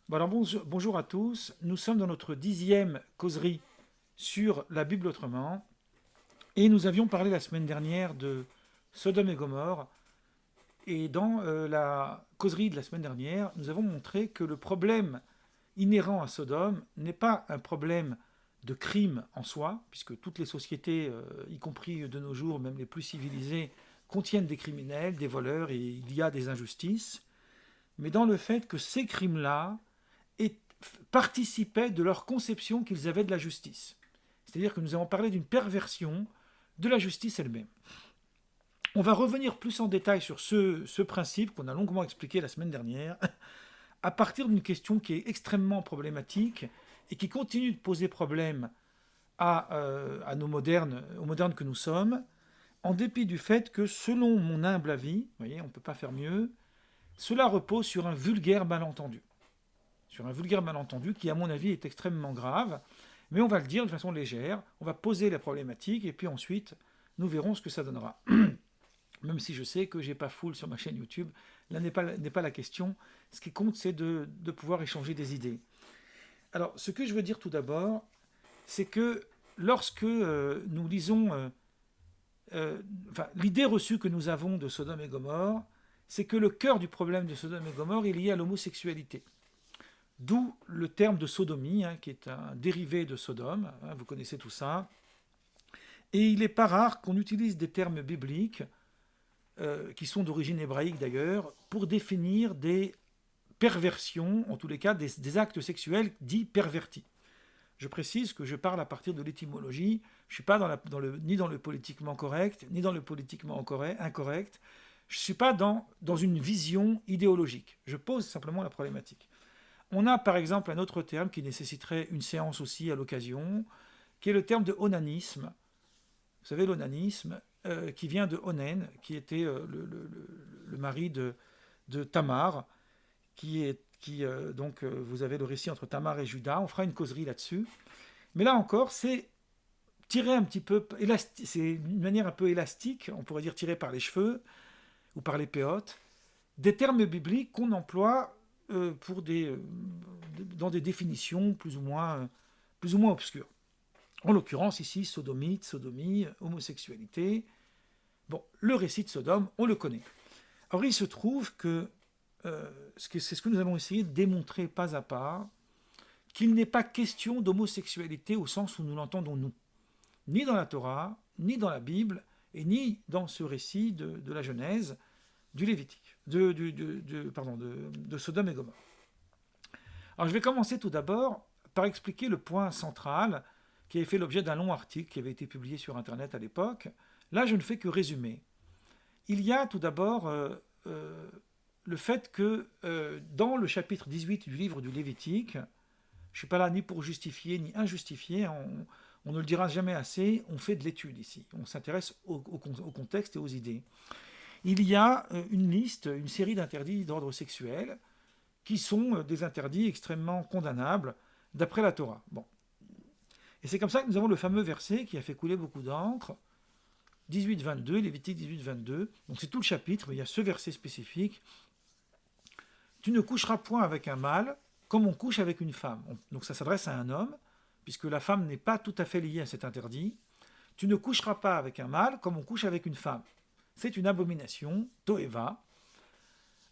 Bon alors bonjour à tous, nous sommes dans notre 10e causerie sur la Bible autrement et nous avions parlé la semaine dernière de Sodome et Gomorrhe et dans la causerie de la semaine dernière, nous avons montré que le problème inhérent à Sodome n'est pas un problème de crime en soi, puisque toutes les sociétés, y compris de nos jours, même les plus civilisées, contiennent des criminels, des voleurs et il y a des injustices, mais dans le fait que ces crimes-là et participaient de leur conception qu'ils avaient de la justice. C'est-à-dire que nous avons parlé d'une perversion de la justice elle-même. On va revenir plus en détail sur ce principe qu'on a longuement expliqué la semaine dernière, à partir d'une question qui est extrêmement problématique et qui continue de poser problème à nos modernes, aux modernes que nous sommes, en dépit du fait que, selon mon humble avis, vous voyez, on ne peut pas faire mieux, cela repose sur un vulgaire malentendu. Sur un vulgaire malentendu qui, à mon avis, est extrêmement grave. Mais on va le dire de façon légère, on va poser la problématique et puis ensuite, nous verrons ce que ça donnera. Même si je sais que j'ai pas foule sur ma chaîne YouTube, là n'est pas la question. Ce qui compte, c'est de pouvoir échanger des idées. Alors, ce que je veux dire tout d'abord, c'est que lorsque nous lisons, l'idée reçue que nous avons de Sodome et Gomorrhe, c'est que le cœur du problème de Sodome et Gomorrhe est lié à l'homosexualité. D'où le terme de sodomie, qui est un dérivé de Sodome, vous connaissez tout ça. Et il n'est pas rare qu'on utilise des termes bibliques, qui sont d'origine hébraïque d'ailleurs, pour définir des perversions, en tous les cas des actes sexuels dits pervertis. Je précise que je parle à partir de l'étymologie, je ne suis pas ni dans le politiquement correct, ni dans le politiquement incorrect, je ne suis pas dans une vision idéologique, je pose simplement la problématique. On a par exemple un autre terme qui nécessiterait une séance aussi à l'occasion, qui est le terme de onanisme. Vous savez, l'onanisme, qui vient de Onen, qui était le mari de Tamar, donc vous avez le récit entre Tamar et Judas. On fera une causerie là-dessus. Mais là encore, c'est tiré un petit peu, c'est une manière un peu élastique, on pourrait dire tiré par les cheveux ou par les péotes, des termes bibliques qu'on emploie dans des définitions plus ou moins obscures. En l'occurrence, ici, sodomite, sodomie, homosexualité. Bon, le récit de Sodome, on le connaît. Alors, il se trouve que, c'est ce que nous allons essayer de démontrer pas à pas, qu'il n'est pas question d'homosexualité au sens où nous l'entendons nous. Ni dans la Torah, ni dans la Bible, et ni dans ce récit de la Genèse, du Lévitique, de Sodome et Gomorrhe. Alors je vais commencer tout d'abord par expliquer le point central qui avait fait l'objet d'un long article qui avait été publié sur Internet à l'époque. Là, je ne fais que résumer. Il y a tout d'abord le fait que dans le chapitre 18 du livre du Lévitique, je ne suis pas là ni pour justifier ni injustifier, on ne le dira jamais assez, on fait de l'étude ici, on s'intéresse au contexte et aux idées. Il y a une liste, une série d'interdits d'ordre sexuel qui sont des interdits extrêmement condamnables d'après la Torah. Bon. Et c'est comme ça que nous avons le fameux verset qui a fait couler beaucoup d'encre, 18-22, Lévitique 18-22. Donc c'est tout le chapitre, mais il y a ce verset spécifique. Tu ne coucheras point avec un mâle comme on couche avec une femme. Donc ça s'adresse à un homme, puisque la femme n'est pas tout à fait liée à cet interdit. Tu ne coucheras pas avec un mâle comme on couche avec une femme. C'est une abomination, toeva.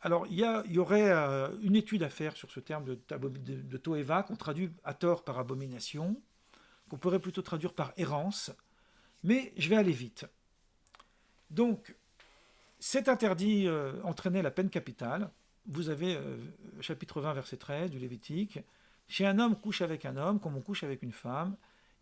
Alors, il y aurait une étude à faire sur ce terme de toeva, qu'on traduit à tort par abomination, qu'on pourrait plutôt traduire par errance, mais je vais aller vite. Donc, cet interdit entraînait la peine capitale. Vous avez chapitre 20, verset 13 du Lévitique. Si un homme couche avec un homme, comme on couche avec une femme,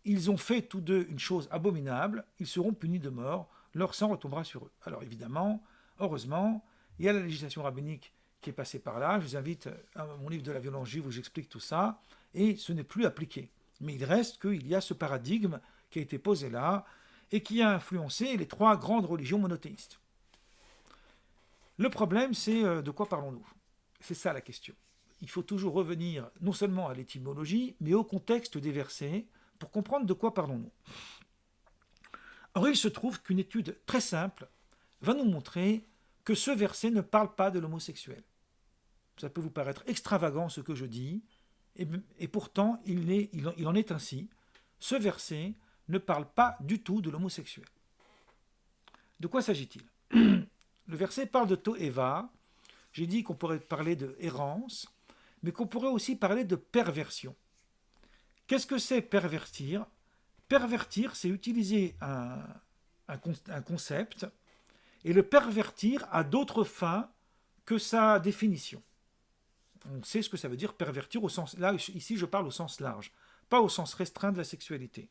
ils ont fait tous deux une chose abominable, ils seront punis de mort, leur sang retombera sur eux. Alors évidemment, heureusement, il y a la législation rabbinique qui est passée par là. Je vous invite à mon livre de la violence juive où j'explique tout ça, et ce n'est plus appliqué. Mais il reste qu'il y a ce paradigme qui a été posé là, et qui a influencé les trois grandes religions monothéistes. Le problème, c'est de quoi parlons-nous? C'est ça la question. Il faut toujours revenir non seulement à l'étymologie, mais au contexte des versets, pour comprendre de quoi parlons-nous. Or, il se trouve qu'une étude très simple va nous montrer que ce verset ne parle pas de l'homosexuel. Ça peut vous paraître extravagant ce que je dis, et pourtant il en est ainsi. Ce verset ne parle pas du tout de l'homosexuel. De quoi s'agit-il? Le verset parle de Toeva. J'ai dit qu'on pourrait parler de errance, mais qu'on pourrait aussi parler de perversion. Qu'est-ce que c'est pervertir? Pervertir, c'est utiliser un concept et le pervertir à d'autres fins que sa définition. On sait ce que ça veut dire pervertir au sens... Là, ici, je parle au sens large, pas au sens restreint de la sexualité.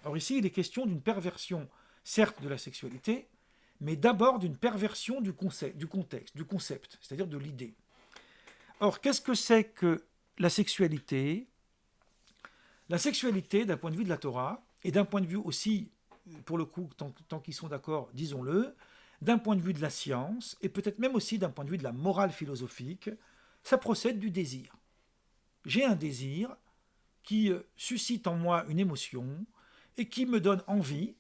Alors ici, il est question d'une perversion, certes, de la sexualité, mais d'abord d'une perversion du contexte, du concept, c'est-à-dire de l'idée. Or, qu'est-ce que c'est que la sexualité? La sexualité, d'un point de vue de la Torah, et d'un point de vue aussi, pour le coup, tant qu'ils sont d'accord, disons-le, d'un point de vue de la science, et peut-être même aussi d'un point de vue de la morale philosophique, ça procède du désir. J'ai un désir qui suscite en moi une émotion et qui me donne envie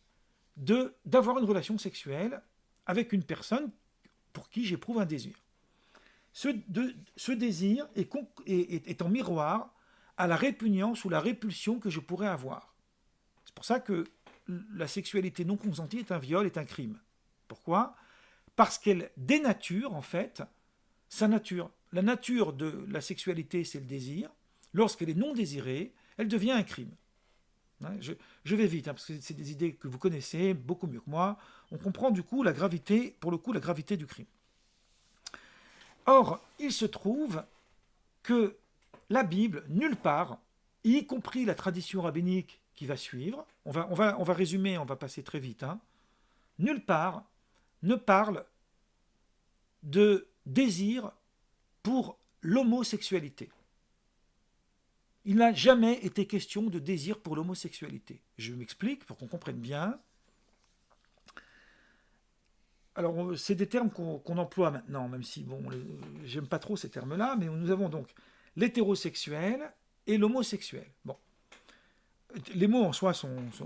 d'avoir une relation sexuelle avec une personne pour qui j'éprouve un désir. Ce désir est en miroir à la répugnance ou la répulsion que je pourrais avoir. C'est pour ça que la sexualité non consentie est un viol, est un crime. Pourquoi? Parce qu'elle dénature, en fait, sa nature. La nature de la sexualité, c'est le désir. Lorsqu'elle est non désirée, elle devient un crime. Je vais vite, parce que c'est des idées que vous connaissez beaucoup mieux que moi. On comprend du coup la gravité, pour le coup, la gravité du crime. Or, il se trouve que la Bible, nulle part, y compris la tradition rabbinique qui va suivre, on va résumer, on va passer très vite, nulle part ne parle de désir pour l'homosexualité. Il n'a jamais été question de désir pour l'homosexualité. Je m'explique pour qu'on comprenne bien. Alors, c'est des termes qu'on emploie maintenant, même si, bon, j'aime pas trop ces termes-là, mais nous avons donc l'hétérosexuel et l'homosexuel. Bon, les mots en soi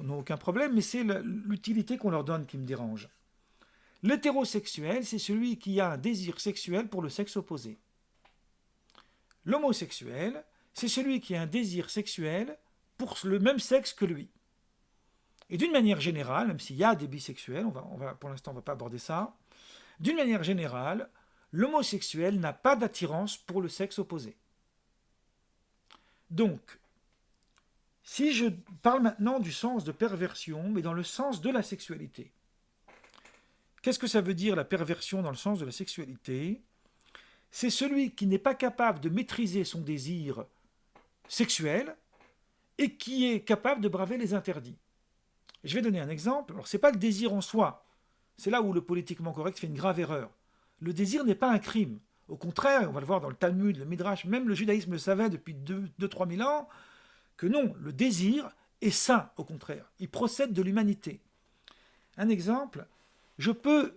n'ont aucun problème, mais c'est l'utilité qu'on leur donne qui me dérange. L'hétérosexuel, c'est celui qui a un désir sexuel pour le sexe opposé. L'homosexuel, c'est celui qui a un désir sexuel pour le même sexe que lui. Et d'une manière générale, même s'il y a des bisexuels, pour l'instant on ne va pas aborder ça, d'une manière générale, l'homosexuel n'a pas d'attirance pour le sexe opposé. Donc, si je parle maintenant du sens de perversion, mais dans le sens de la sexualité, qu'est-ce que ça veut dire la perversion dans le sens de la sexualité? C'est celui qui n'est pas capable de maîtriser son désir sexuel et qui est capable de braver les interdits. Je vais donner un exemple. Alors, ce n'est pas le désir en soi. C'est là où le politiquement correct fait une grave erreur. Le désir n'est pas un crime. Au contraire, on va le voir dans le Talmud, le Midrash, même le judaïsme le savait depuis 2-3 000 ans, que non, le désir est sain, au contraire. Il procède de l'humanité. Un exemple, je peux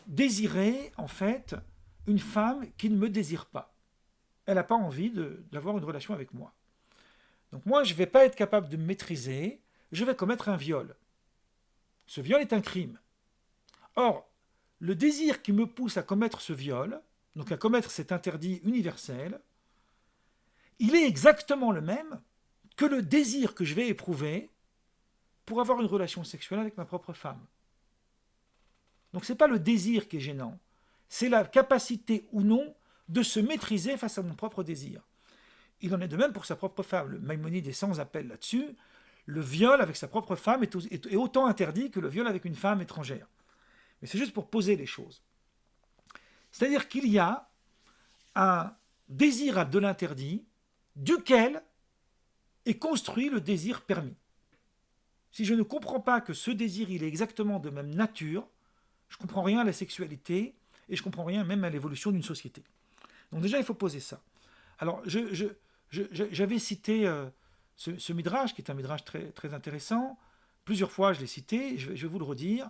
désirer, en fait, une femme qui ne me désire pas. Elle n'a pas envie d'avoir une relation avec moi. Donc moi, je ne vais pas être capable de me maîtriser, je vais commettre un viol. Ce viol est un crime. Or, le désir qui me pousse à commettre ce viol, donc à commettre cet interdit universel, il est exactement le même que le désir que je vais éprouver pour avoir une relation sexuelle avec ma propre femme. Donc ce n'est pas le désir qui est gênant, c'est la capacité ou non de se maîtriser face à mon propre désir. Il en est de même pour sa propre femme. Le Maïmonide est sans appel là-dessus. Le viol avec sa propre femme est autant interdit que le viol avec une femme étrangère. Mais c'est juste pour poser les choses. C'est-à-dire qu'il y a un désir de l'interdit duquel est construit le désir permis. Si je ne comprends pas que ce désir il est exactement de même nature, je ne comprends rien à la sexualité et je ne comprends rien même à l'évolution d'une société. Donc déjà, il faut poser ça. Alors, j'avais cité ce midrash, qui est un midrash très, très intéressant. Plusieurs fois, je l'ai cité, je vais vous le redire.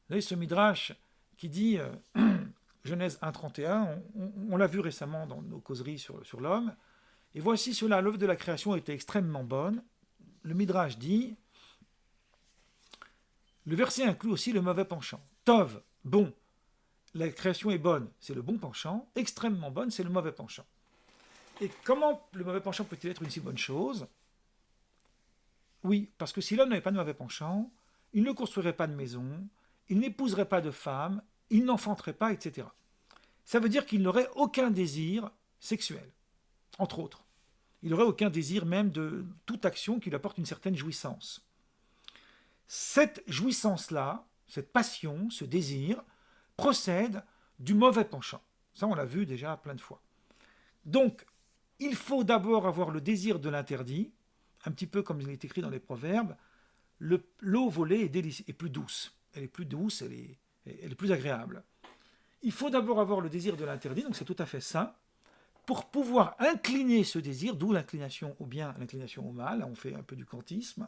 Vous avez ce midrash qui dit, Genèse 1.31, on l'a vu récemment dans nos causeries sur l'homme, et voici cela, l'œuvre de la création était extrêmement bonne. Le midrash dit, le verset inclut aussi le mauvais penchant. Tov, bon, la création est bonne, c'est le bon penchant, extrêmement bonne, c'est le mauvais penchant. Et comment le mauvais penchant peut-il être une si bonne chose? Oui, parce que si l'homme n'avait pas de mauvais penchant, il ne construirait pas de maison, il n'épouserait pas de femme, il n'enfanterait pas, etc. Ça veut dire qu'il n'aurait aucun désir sexuel, entre autres. Il n'aurait aucun désir même de toute action qui lui apporte une certaine jouissance. Cette jouissance-là, cette passion, ce désir, procède du mauvais penchant. Ça, on l'a vu déjà plein de fois. Donc, il faut d'abord avoir le désir de l'interdit, un petit peu comme il est écrit dans les Proverbes, l'eau volée est plus douce. Elle est plus douce, elle est plus agréable. Il faut d'abord avoir le désir de l'interdit, donc c'est tout à fait sain, pour pouvoir incliner ce désir, d'où l'inclination au bien, l'inclination au mal, on fait un peu du kantisme,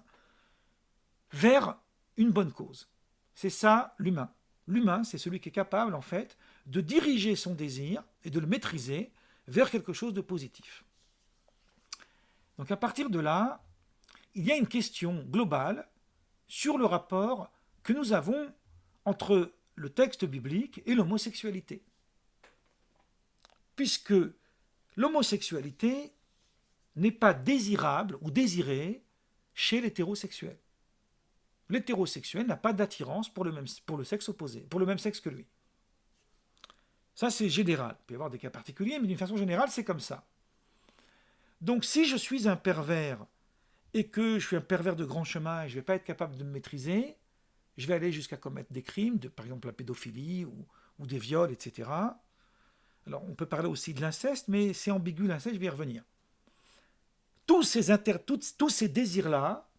vers une bonne cause. C'est ça l'humain. L'humain, c'est celui qui est capable, en fait, de diriger son désir et de le maîtriser vers quelque chose de positif. Donc à partir de là, il y a une question globale sur le rapport que nous avons entre le texte biblique et l'homosexualité. Puisque l'homosexualité n'est pas désirable ou désirée chez l'hétérosexuel. L'hétérosexuel n'a pas d'attirance pour le sexe opposé, pour le même sexe que lui. Ça, c'est général. Il peut y avoir des cas particuliers, mais d'une façon générale, c'est comme ça. Donc, si je suis un pervers et que je suis un pervers de grand chemin et je ne vais pas être capable de me maîtriser, je vais aller jusqu'à commettre des crimes, par exemple la pédophilie ou des viols, etc. Alors, on peut parler aussi de l'inceste, mais c'est ambigu l'inceste, je vais y revenir. Tous ces désirs-là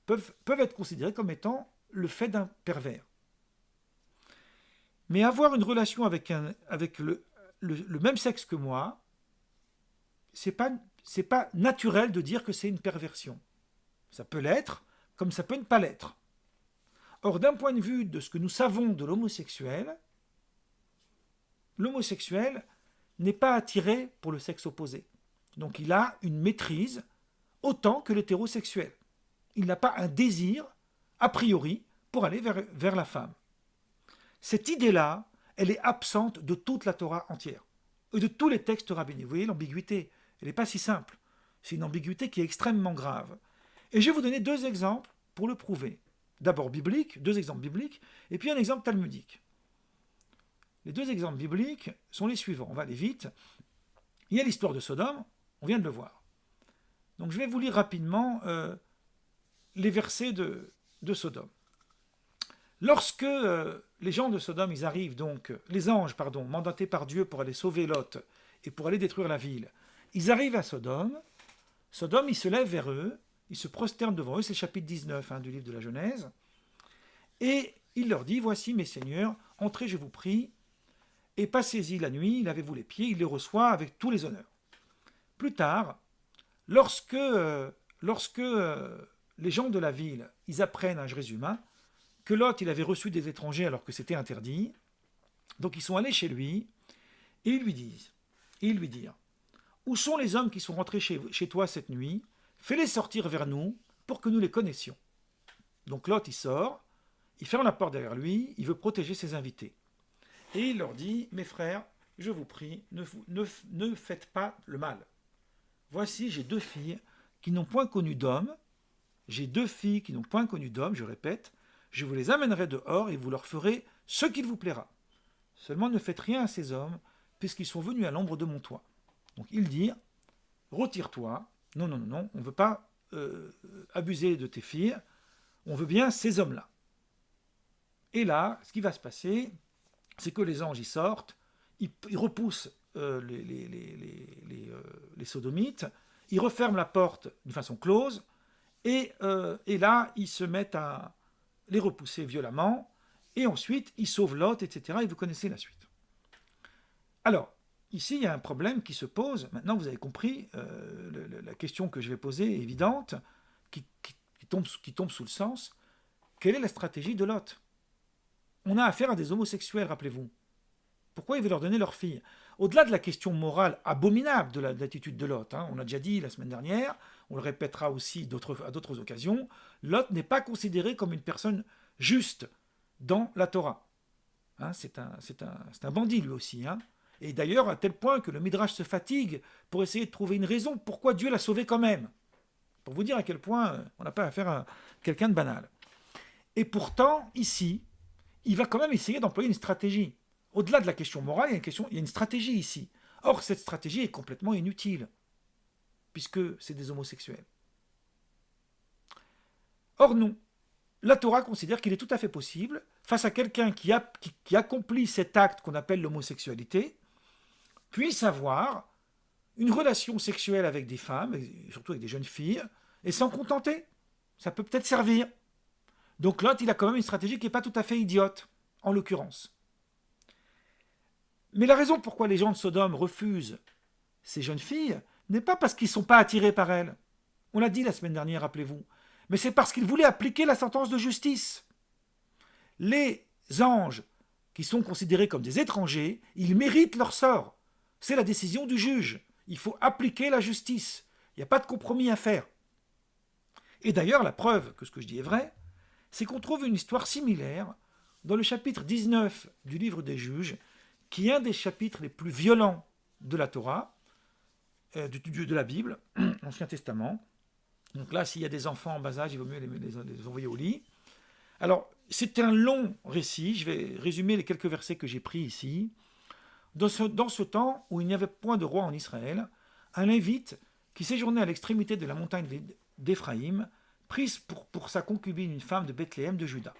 peuvent être considérés comme étant le fait d'un pervers. Mais avoir une relation avec le même sexe que moi, c'est pas naturel de dire que c'est une perversion. Ça peut l'être, comme ça peut ne pas l'être. Or, d'un point de vue de ce que nous savons de l'homosexuel n'est pas attiré pour le sexe opposé. Donc il a une maîtrise autant que l'hétérosexuel. Il n'a pas un désir, a priori, pour aller vers la femme. Cette idée-là, elle est absente de toute la Torah entière, et de tous les textes rabbiniques. Vous voyez l'ambiguïté, elle n'est pas si simple. C'est une ambiguïté qui est extrêmement grave. Et je vais vous donner deux exemples pour le prouver. D'abord biblique, deux exemples bibliques, et puis un exemple talmudique. Les deux exemples bibliques sont les suivants. On va aller vite. Il y a l'histoire de Sodome, on vient de le voir. Donc je vais vous lire rapidement les versets de Sodome. Lorsque les gens de Sodome, ils arrivent donc, les anges, mandatés par Dieu pour aller sauver Lot et pour aller détruire la ville, ils arrivent à Sodome. Sodome, ils se lèvent vers eux, ils se prosternent devant eux, c'est le chapitre 19 du livre de la Genèse, et il leur dit, voici mes seigneurs, entrez, je vous prie, et passez-y la nuit, lavez-vous les pieds, il les reçoit avec tous les honneurs. Plus tard, lorsque les gens de la ville, ils apprennent, je résume, que Lot, il avait reçu des étrangers alors que c'était interdit, donc ils sont allés chez lui, et ils lui dirent, où sont les hommes qui sont rentrés chez toi cette nuit? Fais-les sortir vers nous pour que nous les connaissions. Donc Lot, il sort, il ferme la porte derrière lui, il veut protéger ses invités. Et il leur dit, mes frères, je vous prie, ne faites pas le mal. Voici, j'ai deux filles qui n'ont point connu d'homme, je répète, je vous les amènerai dehors et vous leur ferez ce qu'il vous plaira. Seulement ne faites rien à ces hommes, puisqu'ils sont venus à l'ombre de mon toit. Donc ils dirent, retire-toi, non, on ne veut pas abuser de tes filles, on veut bien ces hommes-là. Et là, ce qui va se passer, c'est que les anges y sortent, ils repoussent les sodomites, ils referment la porte d'une façon close, et là, ils se mettent à les repousser violemment, et ensuite, ils sauvent Lot, etc., et vous connaissez la suite. Alors, ici, il y a un problème qui se pose. Maintenant, vous avez compris, la question que je vais poser est évidente, qui tombe sous le sens. Quelle est la stratégie de Lot? On a affaire à des homosexuels, rappelez-vous. Pourquoi il veut leur donner leur fille? Au-delà de la question morale abominable de l'attitude de Lot, on l'a déjà dit la semaine dernière, on le répétera aussi à d'autres occasions, Lot n'est pas considéré comme une personne juste dans la Torah. Hein, c'est un bandit lui aussi. Hein. Et d'ailleurs, à tel point que le Midrash se fatigue pour essayer de trouver une raison pourquoi Dieu l'a sauvé quand même. Pour vous dire à quel point on n'a pas affaire à quelqu'un de banal. Et pourtant, ici, il va quand même essayer d'employer une stratégie. Au-delà de la question morale, il y a une stratégie ici. Or, cette stratégie est complètement inutile, puisque c'est des homosexuels. Or non, la Torah considère qu'il est tout à fait possible, face à quelqu'un qui accomplit cet acte qu'on appelle l'homosexualité, puisse avoir une relation sexuelle avec des femmes, et surtout avec des jeunes filles, et s'en contenter. Ça peut peut-être servir. Donc Lot, il a quand même une stratégie qui n'est pas tout à fait idiote, en l'occurrence. Mais la raison pourquoi les gens de Sodome refusent ces jeunes filles n'est pas parce qu'ils ne sont pas attirés par elles. On l'a dit la semaine dernière, rappelez-vous. Mais c'est parce qu'ils voulaient appliquer la sentence de justice. Les anges, qui sont considérés comme des étrangers, ils méritent leur sort. C'est la décision du juge. Il faut appliquer la justice. Il n'y a pas de compromis à faire. Et d'ailleurs, la preuve que ce que je dis est vrai, c'est qu'on trouve une histoire similaire dans le chapitre 19 du livre des juges, qui est un des chapitres les plus violents de la Torah, de la Bible, l'Ancien Testament. Donc là, s'il y a des enfants en bas âge, il vaut mieux les envoyer au lit. Alors, c'est un long récit, je vais résumer les quelques versets que j'ai pris ici. Dans ce temps où il n'y avait point de roi en Israël, un Lévite qui séjournait à l'extrémité de la montagne d'Éphraïm prit pour sa concubine une femme de Bethléem de Juda.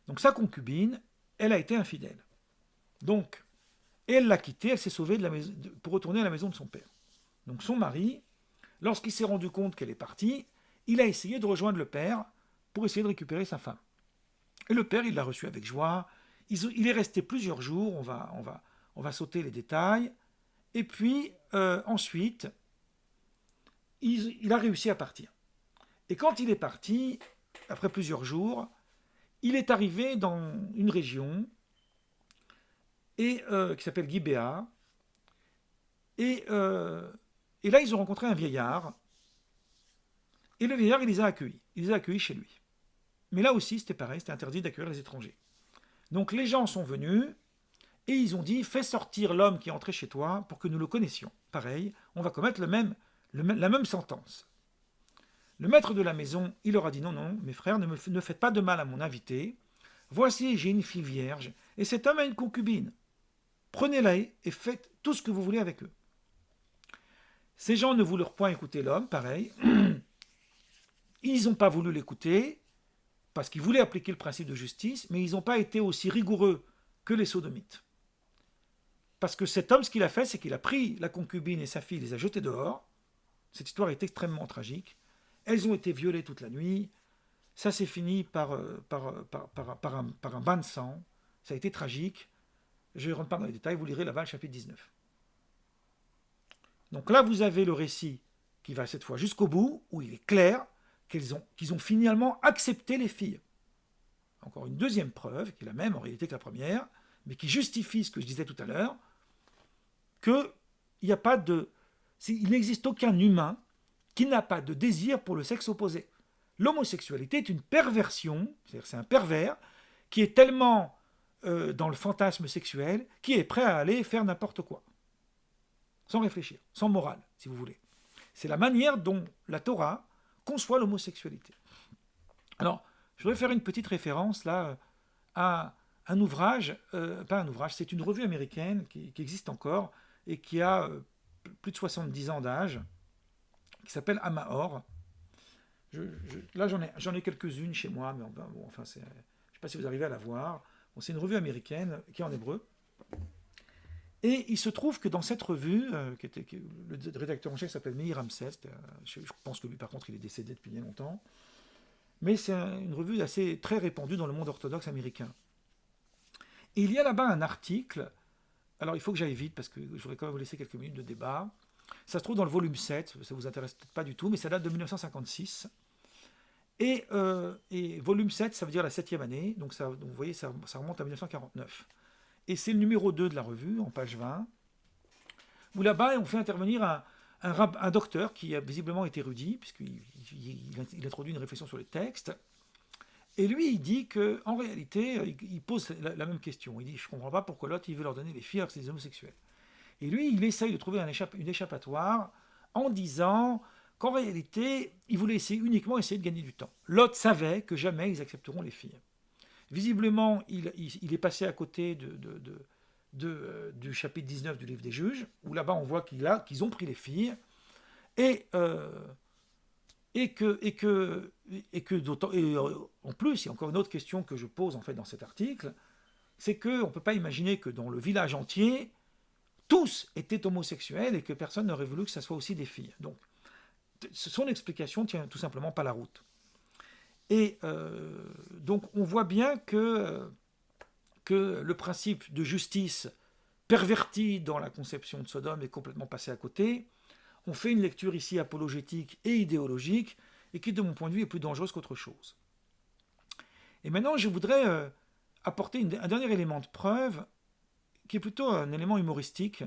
Donc sa concubine, elle a été infidèle. Donc, elle l'a quittée, elle s'est sauvée pour retourner à la maison de son père. Donc son mari, lorsqu'il s'est rendu compte qu'elle est partie, il a essayé de rejoindre le père pour essayer de récupérer sa femme. Et le père, il l'a reçu avec joie. Il est resté plusieurs jours, on va sauter les détails. Et puis, ensuite, il a réussi à partir. Et quand il est parti, après plusieurs jours, il est arrivé dans une région qui s'appelle Gibéa. Et là, ils ont rencontré un vieillard. Et le vieillard, il les a accueillis. Il les a accueillis chez lui. Mais là aussi, c'était pareil, c'était interdit d'accueillir les étrangers. Donc les gens sont venus et ils ont dit, fais sortir l'homme qui est entré chez toi pour que nous le connaissions. Pareil, on va commettre la même sentence. Le maître de la maison, il leur a dit, non, non, mes frères, ne faites pas de mal à mon invité. Voici, j'ai une fille vierge, et cet homme a une concubine. Prenez-la et faites tout ce que vous voulez avec eux. Ces gens ne voulurent point écouter l'homme, pareil. Ils n'ont pas voulu l'écouter, parce qu'ils voulaient appliquer le principe de justice, mais ils n'ont pas été aussi rigoureux que les sodomites. Parce que cet homme, ce qu'il a fait, c'est qu'il a pris la concubine et sa fille, les a jetées dehors. Cette histoire est extrêmement tragique. Elles ont été violées toute la nuit. Ça s'est fini par un bain de sang. Ça a été tragique. Je ne rentre pas dans les détails, vous lirez là-bas le chapitre 19. Donc là, vous avez le récit qui va cette fois jusqu'au bout, où il est clair qu'ils ont finalement accepté les filles. Encore une deuxième preuve, qui est la même en réalité que la première, mais qui justifie ce que je disais tout à l'heure, qu'il n'existe aucun humain qui n'a pas de désir pour le sexe opposé. L'homosexualité est une perversion, c'est-à-dire c'est un pervers, qui est tellement dans le fantasme sexuel, qui est prêt à aller faire n'importe quoi, sans réfléchir, sans morale, si vous voulez. C'est la manière dont la Torah conçoit l'homosexualité. Alors, je voudrais faire une petite référence là à un ouvrage, pas un ouvrage, c'est une revue américaine qui existe encore et qui a plus de 70 ans d'âge, qui s'appelle Amahor. Là, j'en ai quelques-unes chez moi, mais je ne sais pas si vous arrivez à la voir. Bon, c'est une revue américaine qui est en hébreu. Et il se trouve que dans cette revue, le rédacteur en chef s'appelle Meir Ramsès, je pense que lui par contre il est décédé depuis bien longtemps, mais c'est une revue très répandue dans le monde orthodoxe américain. Et il y a là-bas un article, alors il faut que j'aille vite parce que je voudrais quand même vous laisser quelques minutes de débat. Ça se trouve dans le volume 7, ça ne vous intéresse peut-être pas du tout, mais ça date de 1956. Et volume 7, ça veut dire la 7e année, donc vous voyez, ça remonte à 1949. Et c'est le numéro 2 de la revue, en page 20, où là-bas, on fait intervenir un docteur qui a visiblement été érudit, puisqu'il introduit une réflexion sur les textes, Et lui, il dit qu'en réalité, il pose la même question. Il dit, je ne comprends pas pourquoi l'autre, il veut leur donner les filles alors que c'est des homosexuels. Et lui, il essaye de trouver une échappatoire en disant qu'en réalité, il voulait uniquement essayer de gagner du temps. L'autre savait que jamais ils accepteront les filles. Visiblement, il est passé à côté du chapitre 19 du livre des juges, où là-bas on voit qu'ils ont pris les filles, et, en plus, il y a encore une autre question que je pose en fait dans cet article, c'est qu'on ne peut pas imaginer que dans le village entier, tous étaient homosexuels et que personne n'aurait voulu que ça soit aussi des filles. Donc, son explication tient tout simplement pas la route. Et donc, on voit bien que le principe de justice perverti dans la conception de Sodome est complètement passé à côté. On fait une lecture ici apologétique et idéologique et qui, de mon point de vue, est plus dangereuse qu'autre chose. Et maintenant, je voudrais apporter un dernier élément de preuve qui est plutôt un élément humoristique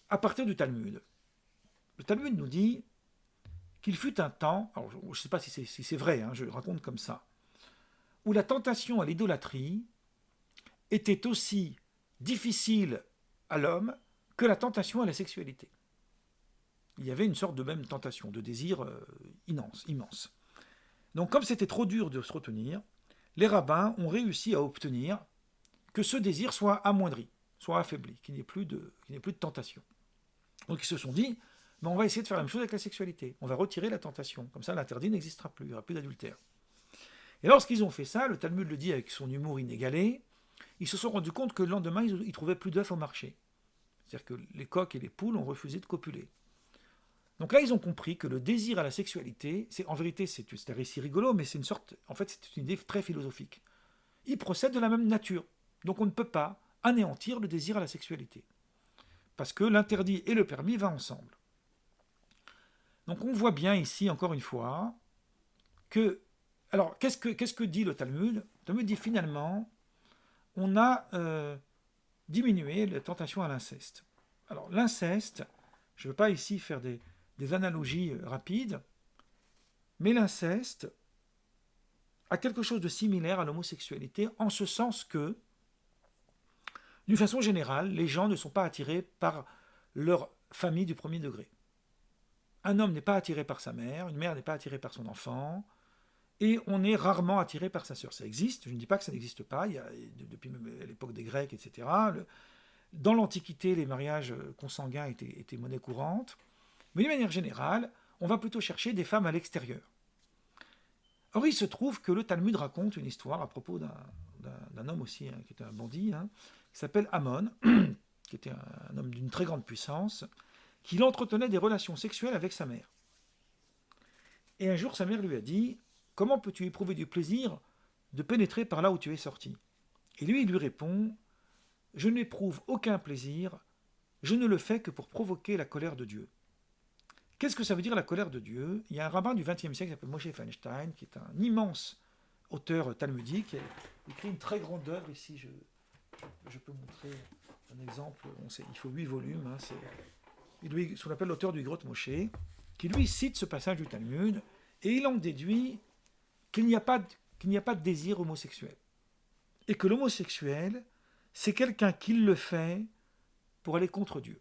à partir du Talmud. Le Talmud nous dit qu'il fut un temps, alors je ne sais pas si c'est vrai, je le raconte comme ça, où la tentation à l'idolâtrie était aussi difficile à l'homme que la tentation à la sexualité. Il y avait une sorte de même tentation, de désir immense. Donc comme c'était trop dur de se retenir, les rabbins ont réussi à obtenir que ce désir soit amoindri, soit affaibli, qu'il n'y ait plus de tentation. Donc ils se sont dit, mais on va essayer de faire la même chose avec la sexualité. On va retirer la tentation. Comme ça, l'interdit n'existera plus, il n'y aura plus d'adultère. Et lorsqu'ils ont fait ça, le Talmud le dit avec son humour inégalé, ils se sont rendus compte que le lendemain, ils ne trouvaient plus d'œufs au marché. C'est-à-dire que les coqs et les poules ont refusé de copuler. Donc là, ils ont compris que le désir à la sexualité, en vérité, c'est un récit rigolo, mais c'est une sorte, en fait, c'est une idée très philosophique. Il procède de la même nature. Donc on ne peut pas anéantir le désir à la sexualité. Parce que l'interdit et le permis vont ensemble. Donc on voit bien ici, encore une fois, que... Alors, qu'est-ce que dit le Talmud ? Le Talmud dit finalement, on a diminué la tentation à l'inceste. Alors l'inceste, je ne veux pas ici faire des analogies rapides, mais l'inceste a quelque chose de similaire à l'homosexualité, en ce sens que, d'une façon générale, les gens ne sont pas attirés par leur famille du premier degré. Un homme n'est pas attiré par sa mère, une mère n'est pas attirée par son enfant, et on est rarement attiré par sa sœur. Ça existe, je ne dis pas que ça n'existe pas, il y a, depuis l'époque des Grecs, etc. Dans l'Antiquité, les mariages consanguins étaient monnaie courante, mais d'une manière générale, on va plutôt chercher des femmes à l'extérieur. Or, il se trouve que le Talmud raconte une histoire à propos d'un homme aussi, qui était un bandit, qui s'appelle Amon, qui était un homme d'une très grande puissance, qui entretenait des relations sexuelles avec sa mère. Et un jour, sa mère lui a dit « Comment peux-tu éprouver du plaisir de pénétrer par là où tu es sorti ?» Et lui, il lui répond « Je n'éprouve aucun plaisir, je ne le fais que pour provoquer la colère de Dieu. » Qu'est-ce que ça veut dire la colère de Dieu ? Il y a un rabbin du XXe siècle qui s'appelle Moshe Feinstein, qui est un immense auteur talmudique, qui a écrit une très grande œuvre. Ici, je peux montrer un exemple. Il faut 8 volumes. C'est ce qu'on appelle l'auteur du Grotte Moshe, qui lui cite ce passage du Talmud, et il en déduit qu'il n'y a pas de désir homosexuel. Et que l'homosexuel, c'est quelqu'un qui le fait pour aller contre Dieu.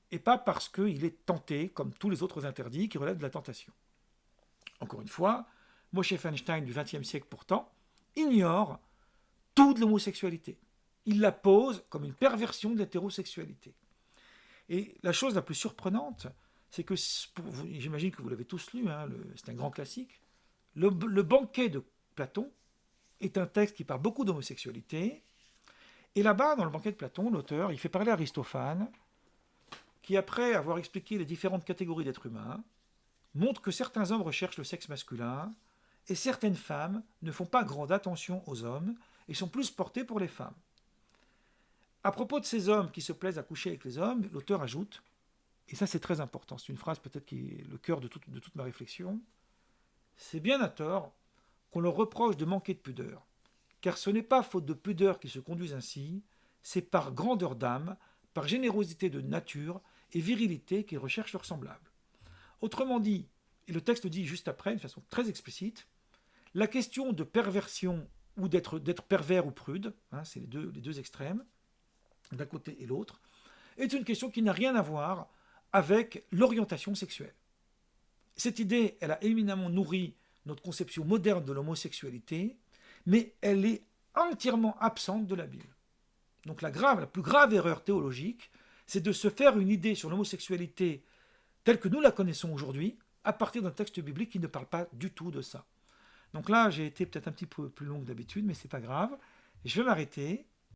Et pas parce qu'il est tenté, comme tous les autres interdits qui relèvent de la tentation. Encore une fois, Moshe Feinstein du XXe siècle pourtant ignore toute l'homosexualité. Il la pose comme une perversion de l'hétérosexualité. Et la chose la plus surprenante, c'est que, j'imagine que vous l'avez tous lu, c'est un grand classique, le banquet de Platon est un texte qui parle beaucoup d'homosexualité, et là-bas, dans le banquet de Platon, l'auteur, il fait parler Aristophane, qui, après avoir expliqué les différentes catégories d'êtres humains, montre que certains hommes recherchent le sexe masculin et certaines femmes ne font pas grande attention aux hommes et sont plus portées pour les femmes. À propos de ces hommes qui se plaisent à coucher avec les hommes, l'auteur ajoute, et ça c'est très important, c'est une phrase peut-être qui est le cœur de toute ma réflexion, c'est bien à tort qu'on leur reproche de manquer de pudeur, car ce n'est pas faute de pudeur qu'ils se conduisent ainsi, c'est par grandeur d'âme, par générosité de nature et virilité qu'ils recherchent leur semblable. Autrement dit, et le texte dit juste après, de façon très explicite, la question de perversion ou d'être pervers ou prude, hein, c'est les deux extrêmes, d'un côté et l'autre, est une question qui n'a rien à voir avec l'orientation sexuelle. Cette idée, elle a éminemment nourri notre conception moderne de l'homosexualité, mais elle est entièrement absente de la Bible. Donc la plus grave erreur théologique, c'est de se faire une idée sur l'homosexualité telle que nous la connaissons aujourd'hui, à partir d'un texte biblique qui ne parle pas du tout de ça. Donc là, j'ai été peut-être un petit peu plus long que d'habitude, mais c'est pas grave. Je vais m'arrêter